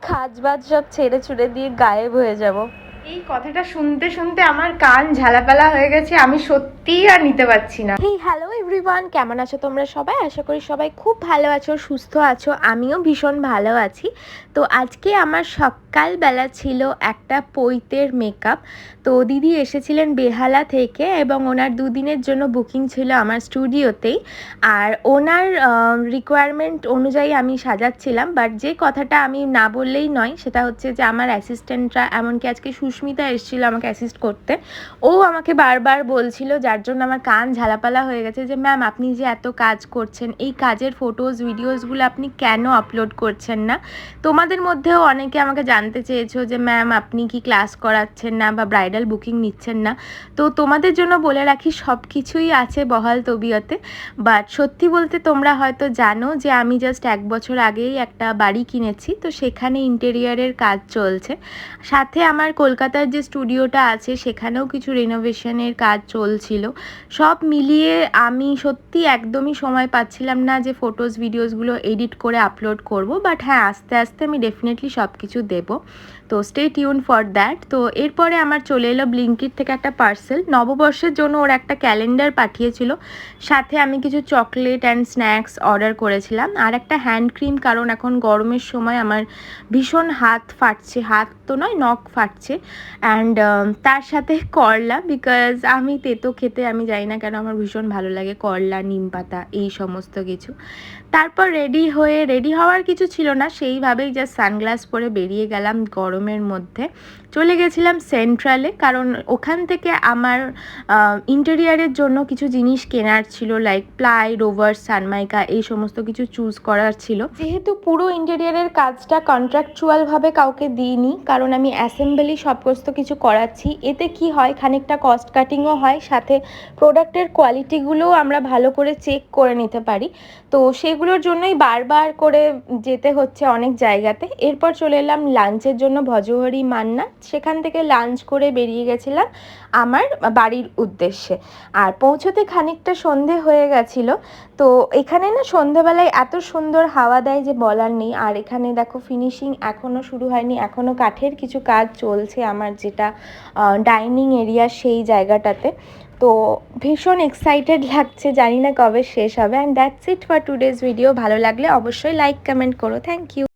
কাজ বাজ সব ছেড়ে ছুড়ে দিয়ে গায়েব হয়ে যাব। এই কথাটা শুনতে শুনতে আমার কান ঝালাপালা হয়ে গেছে, আমি সত্যিই আর নিতে পারছি না। হেই হ্যালো এভরিওয়ান, কেমন আছো তোমরা সবাই? আশা করি সবাই খুব ভালো আছো, সুস্থ আছো। আমিও ভীষণ ভালো আছি। তো আজকে আমার সকালবেলা ছিল একটা পৈতের মেকআপ। তো দিদি এসেছিলেন বেহালা থেকে এবং ওনার দুদিনের জন্য বুকিং ছিল আমার স্টুডিওতেই। আর ওনার রিকোয়ারমেন্ট অনুযায়ী আমি সাজাচ্ছিলাম, বাট যে কথাটা আমি না বললেই নয় সেটা হচ্ছে যে আমার অ্যাসিস্ট্যান্টরা, এমনকি আজকে সুস্মিতা এসেছিলো আমাকে অ্যাসিস্ট করতে, ও আমাকে বারবার বলছিল, যার জন্য আমার কান ঝালাপালা হয়ে গেছে, যে ম্যাম আপনি যে এত কাজ করছেন, এই কাজের ফটোজ ভিডিওসগুলো আপনি কেন আপলোড করছেন না? তোমাদের মধ্যেও অনেকে আমাকে জানতে চেয়েছো যে ম্যাম আপনি কি ক্লাস করাচ্ছেন না বা ব্রাইডাল বুকিং নিচ্ছেন না। তো তোমাদের জন্য বলে রাখি, সব কিছুই আছে বহাল তবিয়তে। বাট সত্যি বলতে তোমরা হয়তো জানো যে আমি জাস্ট 1 বছর আগেই একটা বাড়ি কিনেছি, তো সেখানে ইন্টেরিয়ারের কাজ চলছে। সাথে আমার কলকাতার যে স্টুডিওটা আছে সেখানেও কিছু রিনোভেশনের কাজ চলছিল। সব মিলিয়ে আমি সত্যি একদমই সময় পাচ্ছিলাম না যে ফটোস ভিডিওসগুলো এডিট করে আপলোড করব। বাট হ্যাঁ, আস্তে আস্তে আমি ডেফিনেটলি সব কিছু দেবো। তো স্টে টিউন ফর দ্যাট। তো এরপরে আমার চলে এলো ব্লিঙ্কিট থেকে একটা পার্সেল। নববর্ষের জন্য ওরা একটা ক্যালেন্ডার পাঠিয়েছিল, সাথে আমি কিছু চকলেট অ্যান্ড স্ন্যাক্স অর্ডার করেছিলাম, আর একটা হ্যান্ড ক্রিম, কারণ এখন গরমের সময় আমার ভীষণ হাত ফাটছে, হাত তো নয় নখ ফাটছে। অ্যান্ড তার সাথে করলা, বিকজ আমি তেতো খেতে আমি জানি না কেন আমার ভীষণ ভালো লাগে, করলা, নিম পাতা, এই সমস্ত কিছু। তারপর রেডি হওয়ার কিছু ছিল না, সেইভাবেই জাস্ট সানগ্লাস পরে বেরিয়ে গেলাম গরমের মধ্যে। চলে গেছিলাম সেন্ট্রালে, কারণ ওখান থেকে আমার ইন্টেরিয়ারের জন্য কিছু জিনিস কেনার ছিল, লাইক প্লাই, রোভার, সানমাইকা, এই সমস্ত কিছু চুজ করার ছিল। যেহেতু পুরো ইন্টেরিয়ারের কাজটা কন্ট্রাকচুয়ালভাবে কাউকে দিইনি, কারণ আমি অ্যাসেম্বলি সমস্ত কিছু করাচ্ছি, এতে কি হয় খানিকটা কস্ট কাটিংও হয়, সাথে প্রোডাক্টের কোয়ালিটিগুলোও আমরা ভালো করে চেক করে নিতে পারি। তো সেগুলোর জন্যই বারবার করে যেতে হচ্ছে অনেক জায়গাতে। এরপর চলে এলাম লাঞ্চের জন্য ভজহরি মান্না, সেখান থেকে লাঞ্চ করে বেরিয়ে গেছিলাম আমার বাড়ির উদ্দেশ্যে। আর পৌঁছতে খানিকটা সন্ধে হয়ে গেছিলো। তো এখানে না সন্ধেবেলায় এত সুন্দর হাওয়া দেয় যে বলার নেই। আর এখানে দেখো ফিনিশিং এখনও শুরু হয়নি, এখনও কাঠের কিছু কাজ চলছে আমার যেটা ডাইনিং এরিয়া সেই জায়গাটাতে। তো ভীষণ এক্সাইটেড লাগছে, জানি না কবে শেষ হবে। And that's it for today's video. ভালো লাগলে অবশ্যই লাইক কমেন্ট করো। Thank you.